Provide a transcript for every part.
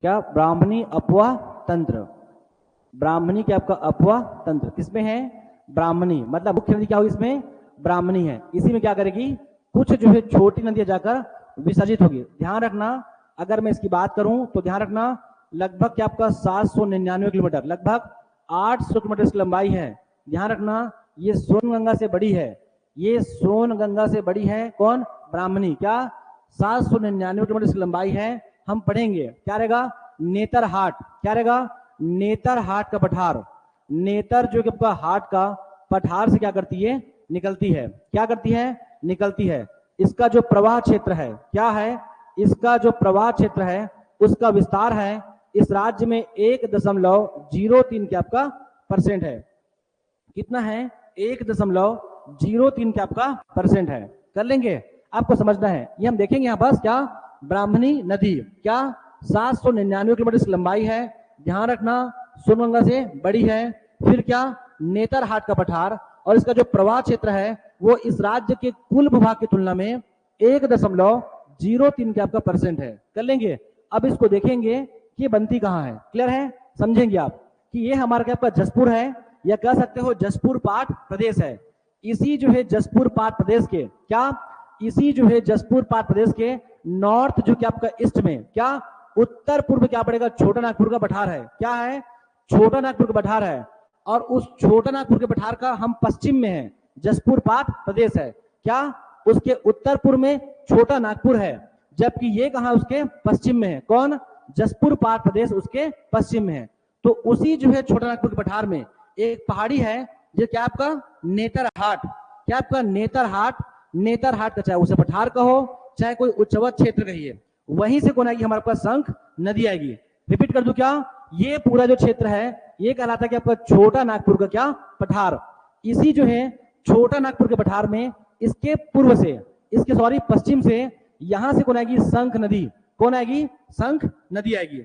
क्या ब्राह्मणी अपवाह तंत्र, ब्राह्मणी क्या आपका अपवाह तंत्र किसमें है, ब्राह्मणी, मतलब मुख्य नदी क्या होगी इसमें, ब्राह्मणी है। इसी में क्या करेगी, कुछ जो है छोटी नदियां जाकर विसर्जित होगी। ध्यान रखना, अगर मैं इसकी बात करूं तो ध्यान रखना, लगभग क्या आपका 799 किलोमीटर, लगभग 800 किलोमीटर की लंबाई है। ध्यान रखना, ये सोनगंगा से बड़ी है, ये सोनगंगा से बड़ी है कौन, ब्राह्मणी। क्या 799 किलोमीटर की लंबाई है। हम पढ़ेंगे क्या रहेगा, नेतरहाट, क्या रहेगा, नेतरहाट का पठार, नेतर जो कि आपका हाट का पठार से क्या करती है, निकलती है, क्या करती है, निकलती है। इसका जो प्रवाह क्षेत्र है क्या है, इसका जो प्रवाह क्षेत्र है उसका विस्तार है इस राज्य में 1.03 के आपका % है। कितना है, 1.03 के आपका % है। कर लेंगे, आपको समझना है, ये हम देखेंगे यहाँ पास क्या, ब्राह्मणी नदी क्या 799 किलोमीटर की लंबाई है। ध्यान रखना, सोनगंगा से बड़ी है। फिर क्या, नेतरहाट का पठार, और इसका जो प्रवाह क्षेत्र है वो इस राज्य के कुल भूभाग की तुलना में 1.03 के आपका % है। कर लेंगे, अब इसको देखेंगे कि ये बनती कहाँ है, क्लियर है, समझेंगे आप कि ये हमारा क्या आपका जसपुर है, या कह सकते हो जसपुर पाट प्रदेश है। इसी जो है जसपुर पाट प्रदेश के क्या, इसी जो है जसपुर पाट प्रदेश के नॉर्थ जो क्या आपका ईस्ट में क्या, उत्तर पूर्व क्या पड़ेगा, छोटा नागपुर का पठार है। क्या है, छोटा नागपुर का पठार है, और उस छोटा नागपुर के पठार का हम पश्चिम में है, जसपुर पाट प्रदेश है। क्या, उसके उत्तर पूर्व में छोटा नागपुर है, जबकि ये कहा उसके पश्चिम में है, कौन, जसपुर पाट प्रदेश उसके पश्चिम में है। तो उसी जो है छोटा नागपुर के पठार में एक पहाड़ी है जो क्या आपका नेतरहाट, क्या आपका नेतरहाट, नेतरहाट का चाहे उसे पठार कहो चाहे कोई उच्चवत क्षेत्र कहिए, वहीं से कौन आएगी, हमारे पास शंख नदी आएगी। रिपीट कर दूं क्या, ये पूरा जो क्षेत्र है ये कहलाता है कि आपका छोटा नागपुर का क्या पठार। इसी जो है छोटा नागपुर के पठार में इसके पूर्व से, इसके सॉरी पश्चिम से यहां से कौन आएगी, शंख नदी, कौन आएगी, शंख नदी आएगी।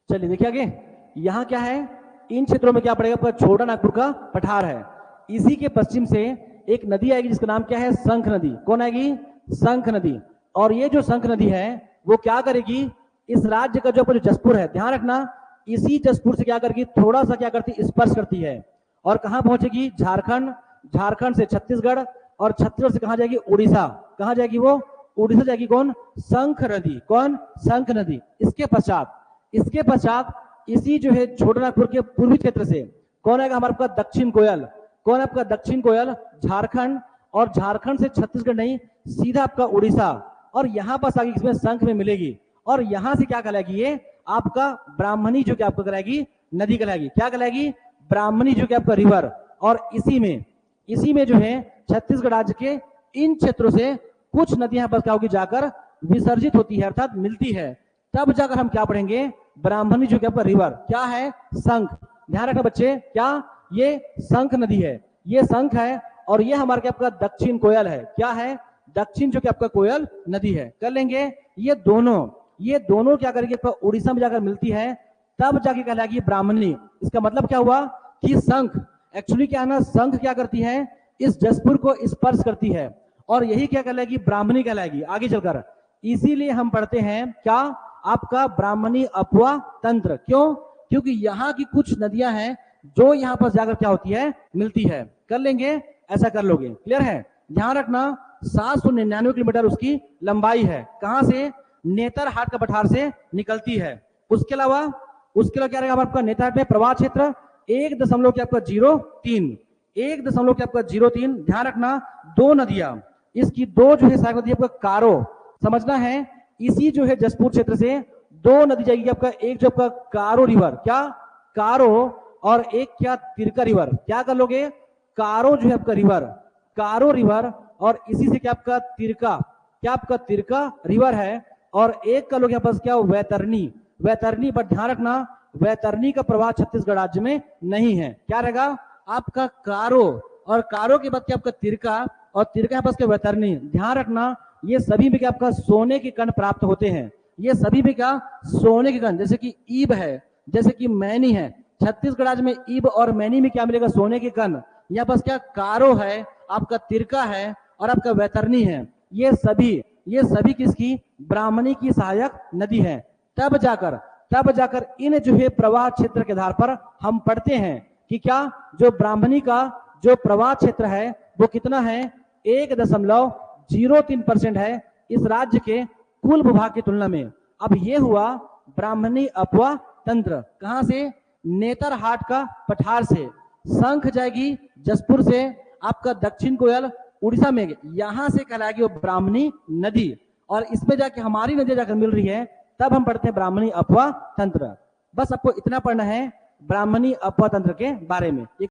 चलिए देखिए आगे, यहां क्या है, इन क्षेत्रों में क्या पड़ेगा, छोटा नागपुर का पठार है। इसी के पश्चिम से एक नदी आएगी जिसका नाम क्या है, शंख नदी, कौन आएगी, शंख नदी। और ये जो शंख नदी है वो क्या करेगी, इस राज्य का जो जसपुर है, ध्यान रखना, इसी जसपुर से क्या करेगी, थोड़ा सा क्या करती, स्पर्श करती है, और कहां पहुंचेगी, झारखंड, झारखंड से छत्तीसगढ़, और छत्तीसगढ़ से कहां जाएगी, उड़ीसा, कहां जाएगी वो, उड़ीसा जाएगी कौन, शंख नदी, कौन, शंख नदी। इसके पश्चात इसी जो है छोटा नागपुर के पूर्वी क्षेत्र से कौन आएगा, हमारे पास दक्षिण कोयल, कौन आपका दक्षिण कोयल, झारखंड, और झारखंड से छत्तीसगढ़ नहीं, सीधा आपका उड़ीसा, और यहां पास आगे इसमें शंख में मिलेगी, और यहां से क्या कहलाएगी, ये आपका ब्राह्मणी जो कि आपको कहलाएगी नदी कहलाएगी, क्या कहलाएगी, ब्राह्मणी जो कि आपका रिवर। और इसी में जो है छत्तीसगढ़ राज्य के इन क्षेत्रों से कुछ नदियां पर क्या होगी, जाकर विसर्जित होती है, अर्थात मिलती है। तब जाकर हम क्या पढ़ेंगे, ब्राह्मणी जो क्या आपका रिवर, क्या है, शंख। ध्यान रखना बच्चे, क्या, ये शंख नदी है, ये शंख है, और ये हमारे क्या आपका दक्षिण कोयल है, क्या है, दक्षिण जो कि आपका कोयल नदी है। कर लेंगे, ये दोनों क्या करेंगे, उड़ीसा में जाकर मिलती है, तब जाके कहलाएगी ब्राह्मणी। इसका मतलब क्या हुआ कि शंख, एक्चुअली क्या है ना, शंख क्या करती है, इस जसपुर को स्पर्श करती है, और यही क्या कहलाएगी, ब्राह्मणी कहलाएगी आगे चलकर। इसीलिए हम पढ़ते हैं क्या, आपका ब्राह्मणी अपवाह तंत्र। क्यों, क्योंकि यहाँ की कुछ नदियां हैं जो यहाँ पर जाकर क्या होती है, मिलती है। कर लेंगे, ऐसा कर लोगे, क्लियर है। ध्यान रखना, 799 किलोमीटर उसकी लंबाई है, कहां से, नेतरहाट का पठार से निकलती है। उसके अलावा क्या रहेगा आपका, नेतरहाट में प्रवाह क्षेत्र 1.03, ध्यान रखना, दो नदियां, इसकी दो जो है सहायक नदी आपका कारो, समझना है, इसी जो है जसपुर क्षेत्र से दो नदी जाएगी आपका, एक जो आपका कारो रिवर, क्या, कारो, और एक क्या, तिरका रिवर। क्या कर लोगे, कारो जो है आपका रिवर, कारो रिवर, और इसी से क्या आपका तिरका, क्या आपका तिरका रिवर है, और एक का लोग यहाँ पास क्या, वैतरणी, वैतरणी। पर ध्यान रखना, वैतरणी का प्रवाह छत्तीसगढ़ राज्य में नहीं है, क्या रहेगा आपका कारो, और कारो के बाद क्या आपका तिरका, और तिरका यहाँ पास क्या, वैतरणी। ध्यान रखना, ये सभी में क्या आपका सोने के कण प्राप्त होते हैं, ये सभी में क्या, सोने के कण, जैसे कि ईब है, जैसे कि मैनी है, छत्तीसगढ़ राज्य में ईब और मैनी में क्या मिलेगा, सोने के कण। यहाँ पास क्या, कारो है, आपका तिरका है, और आपका वैतरणी है, ये सभी किसकी, ब्राह्मणी की सहायक नदी है। तब जाकर इन जो है प्रवाह क्षेत्र के आधार पर हम पढ़ते हैं कि क्या जो ब्राह्मणी का जो प्रवाह क्षेत्र है वो कितना है, 1.03% है इस राज्य के कुल भूभाग की तुलना में। अब ये हुआ ब्राह्मणी अपवा तंत्र, कहां से, नेतरहाट का पठार से। शंख जाएगी जसपुर से, आपका दक्षिण कोयल उड़ीसा में, यहां से कहलाएगी वो ब्राह्मणी नदी, और इसमें जाके हमारी नदी जाकर मिल रही है, तब हम पढ़ते हैं ब्राह्मणी अपवा तंत्र। बस आपको इतना पढ़ना है ब्राह्मणी अपवा तंत्र के बारे में।